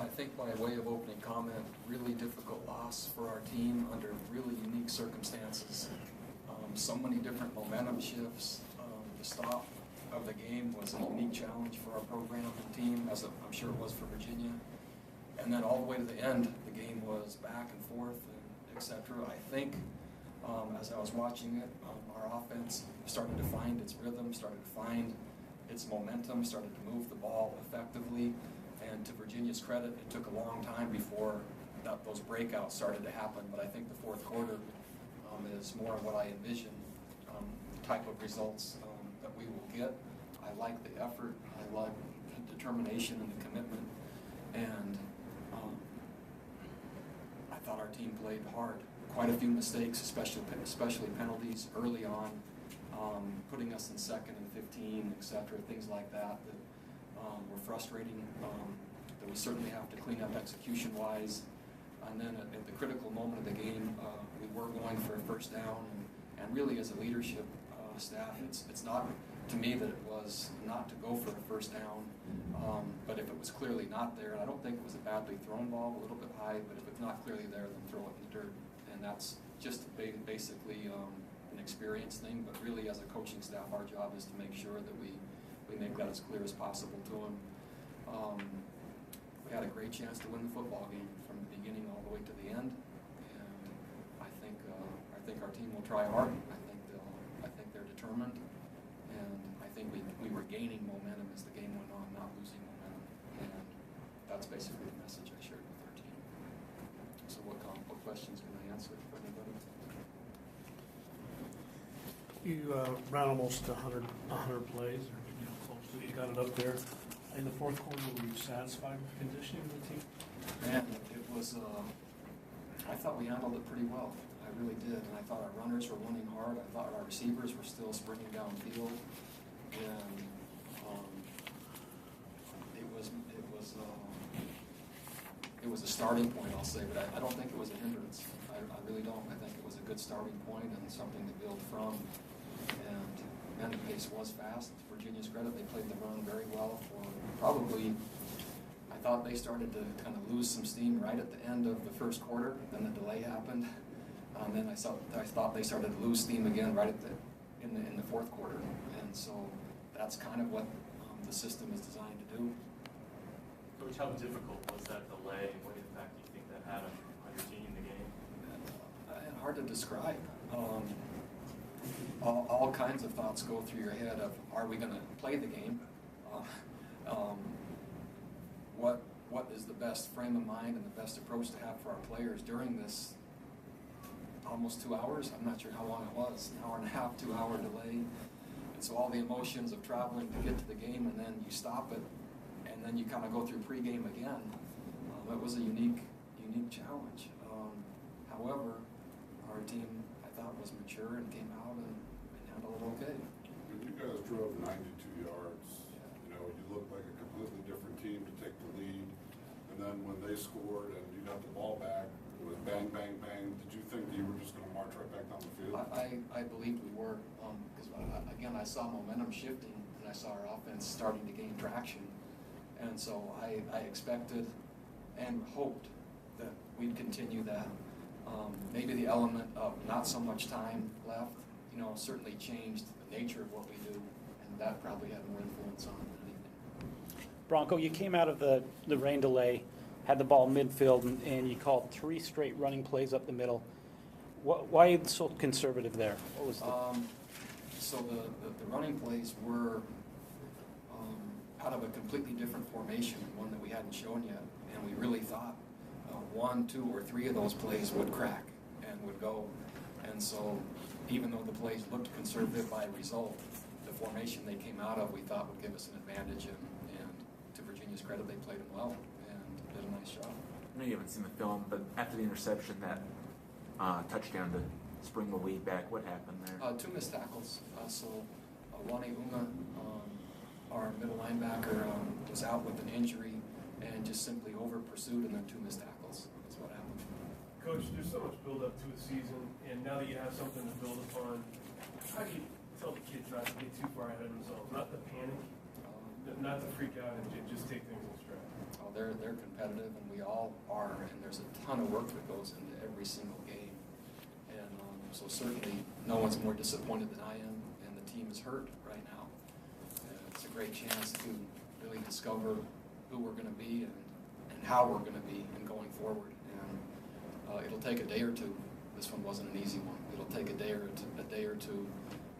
I think by way of opening comment, really difficult loss for our team under really unique circumstances. So many different momentum shifts. The stop of the game was a unique challenge for our program and team, as I'm sure it was for Virginia. And then all the way to the end, the game was back and forth, and et cetera. I think as I was watching it, our offense started to find its rhythm, started to find its momentum, started to move the ball effectively. And to Virginia's credit, it took a long time before those breakouts started to happen. But I think the fourth quarter is more of what I envision, the type of results that we will get. I like the effort. I like the determination and the commitment. And I thought our team played hard. Quite a few mistakes, especially penalties early on, putting us in second and 15, et cetera, things like that were frustrating. That we certainly have to clean up execution-wise. And then at the critical moment of the game, we were going for a first down. And really, as a leadership staff, it's not to me that it was not to go for a first down. But if it was clearly not there, and I don't think it was a badly thrown ball, a little bit high, but if it's not clearly there, then throw it in the dirt. And that's just basically an experience thing. But really, as a coaching staff, our job is to make sure that we make that as clear as possible to them. We had a great chance to win the football game from the beginning all the way to the end, and I think our team will try hard. I think they're determined, and I think we were gaining momentum as the game went on, not losing momentum, and that's basically the message I shared with our team. So what questions can I answer for anybody? You ran almost 100 plays, or close to it. You got it up there. In the fourth quarter, were you satisfied with the conditioning of the team? Man, it was, I thought we handled it pretty well. I really did. And I thought our runners were running hard. I thought our receivers were still sprinting downfield. And it was a starting point, I'll say, but I don't think it was a hindrance. I really don't. I think it was a good starting point and something to build from. And the pace was fast. To Virginia's credit, they played the run very well for probably, I thought they started to kind of lose some steam right at the end of the first quarter. Then the delay happened. Then I thought they started to lose steam again right in the fourth quarter. And so that's kind of what the system is designed to do. Coach, how difficult was that delay? What impact do you think that had on your team in the game? Hard to describe. All kinds of thoughts go through your head of, are we going to play the game? What is the best frame of mind and the best approach to have for our players during this almost 2 hours? I'm not sure how long it was, an hour and a half, 2 hour delay. And so all the emotions of traveling to get to the game, and then you stop it, and then you kind of go through pregame again. It was a unique challenge. However, our team, I thought, was mature and came out and handled it okay. You guys drove 92 yards. You know, you looked like a completely different team to take the lead. And then when they scored and you got the ball back, it was bang, bang, bang. Did you think that you were just going to march right back down the field? I believed we were, because again, I saw momentum shifting and I saw our offense starting to gain traction. And so I expected and hoped that we'd continue that. Maybe the element of not so much time left, certainly changed the nature of what we do, and that probably had more influence on anything. Bronco, you came out of the rain delay, had the ball midfield, and you called 3 straight running plays up the middle. Why so conservative there? What was So the running plays were out of a completely different formation, one that we hadn't shown yet, and we really thought 1, 2, or 3 of those plays would crack and would go. And so even though the plays looked conservative by result, the formation they came out of we thought would give us an advantage, and to Virginia's credit, they played them well and did a nice job. I know you haven't seen the film, but after the interception, that touchdown to spring the lead back, what happened there? 2 missed tackles. So Wani Unga, our middle linebacker, was out with an injury and just simply over-pursued, and then 2 missed tackles. That's what happened. Coach, there's so much build-up to a season, and now that you have something to build upon, how do you tell the kids not to get too far ahead of themselves, not to panic, not to freak out, and just take things in stride? they're competitive, and we all are, and there's a ton of work that goes into every single game. And so certainly no one's more disappointed than I am, and the team is hurt right now. It's a great chance to really discover who we're going to be and how we're going to be and going forward. And it'll take a day or two. This one wasn't an easy one. It'll take a day or two,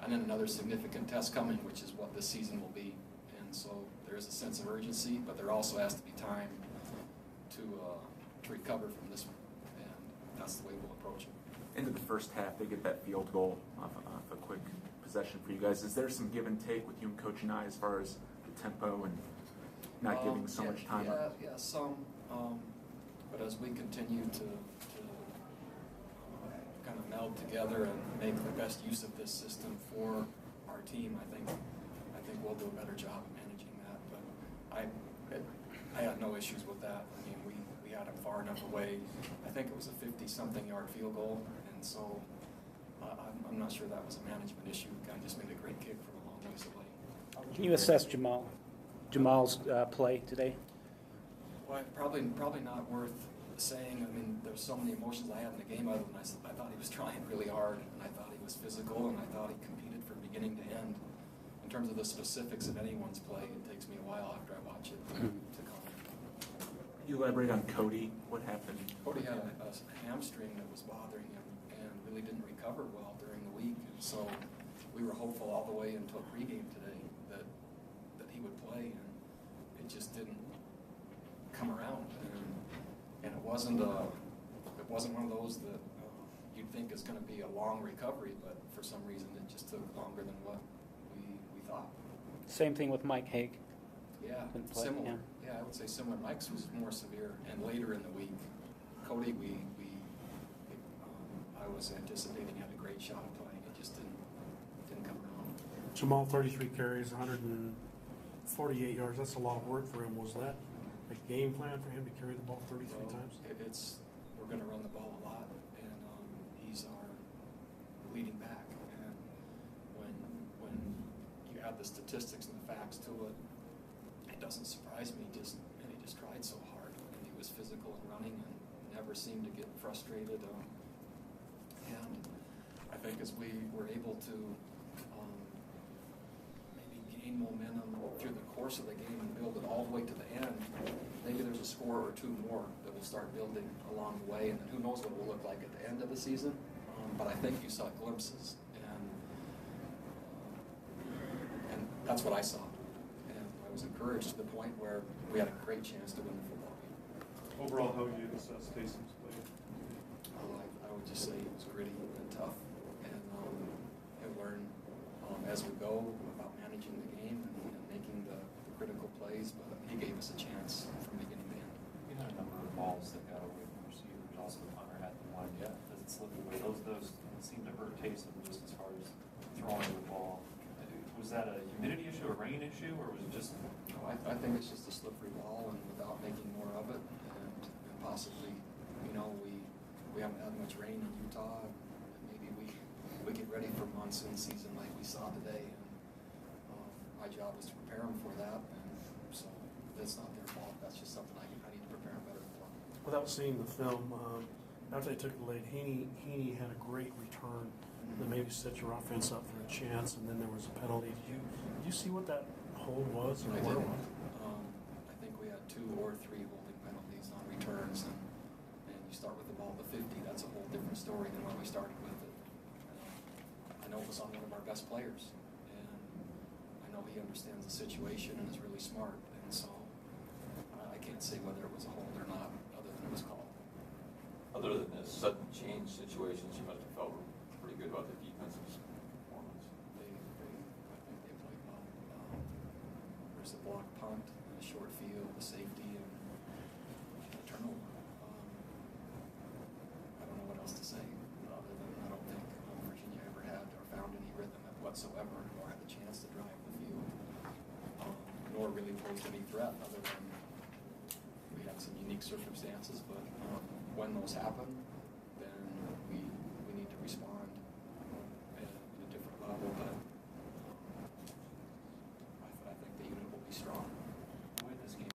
and then another significant test coming, which is what this season will be. And so there is a sense of urgency, but there also has to be time to recover from this one, and that's the way we'll approach it. Into the first half, they get that field goal off a quick possession for you guys. Is there some give and take with you and Coach and I as far as the tempo and not giving so much time? Yeah, some. But as we continue to kind of meld together and make the best use of this system for our team, I think we'll do a better job of managing that. But I had no issues with that. I mean, we had him far enough away. I think it was a 50-something yard field goal, and so I'm not sure that was a management issue. The guy just made a great kick from a long ways away. Can you assess Jamal's play today? Well, probably not worth saying. I mean, there's so many emotions I had in the game other than I thought he was trying really hard, and I thought he was physical, and I thought he competed from beginning to end. In terms of the specifics of anyone's play, it takes me a while after I watch it to comment. Can you elaborate on Cody? What happened? Cody had a hamstring that was bothering him and really didn't recover well during the week, and so we were hopeful all the way until pregame today that he would play, and it just didn't come around. And it wasn't one of those that you'd think is going to be a long recovery, but for some reason it just took longer than what we thought. Same thing with Mike Haig. Yeah, Didn't play, similar. yeah. Yeah, I would say similar. Mike's was more severe, and later in the week. Cody, I was anticipating had a great shot at playing. It just didn't come around. Jamal, 33 carries, 148 yards. That's a lot of work for him. Was that a game plan for him to carry the ball 33 times? We're going to run the ball a lot, and he's our leading back. And when you add the statistics and the facts to it, it doesn't surprise me. He just tried so hard, and he was physical and running, and never seemed to get frustrated. And I think as we were able to maybe gain momentum through the course of the game and build it all the way to the end, maybe there's a score or two more that will start building along the way, and then who knows what it will look like at the end of the season. But I think you saw glimpses, and that's what I saw. And I was encouraged to the point where we had a great chance to win the football game. Overall, how would you assess Taysom's play? I would just say it was gritty and tough, and he'll learn as we go about managing the game and making the critical plays, but he gave us a chance from beginning to end. You had a number of balls that got away from receivers. Also, the punter had the one. Yeah, does it slip away? Those seem to hurt Taysom just as far as throwing the ball. Was that a humidity issue, a rain issue, or was it just? No, I think it's just a slippery ball, and without making more of it, and possibly, we haven't had much rain in Utah, and maybe we get ready for monsoon season like we saw today, and my job is to prepare them for that, and so that's not their fault. That's just something I need to prepare them better for. Without seeing the film, after they took the lead, Haney had a great return that maybe set your offense up for a chance, and then there was a penalty. Did you see what that hold was or I where it didn't. was? I think we had 2 or 3 holding penalties on returns, and you start with the ball at the 50. That's a whole different story than when we started with it. I know it was on one of our best players, and I know he understands the situation and is really smart, and so I can't say whether it was a hold or not, other than it was called. Other than this sudden change situations, you must have felt pretty good about the defensive performance. I think they played well. There's a block punt, a short field, a safety, and a turnover. I don't know what else to say, other than I don't think Virginia ever had or found any rhythm whatsoever, nor had the chance to drive the field, nor really posed any threat, other than we had some unique circumstances. But when those happen,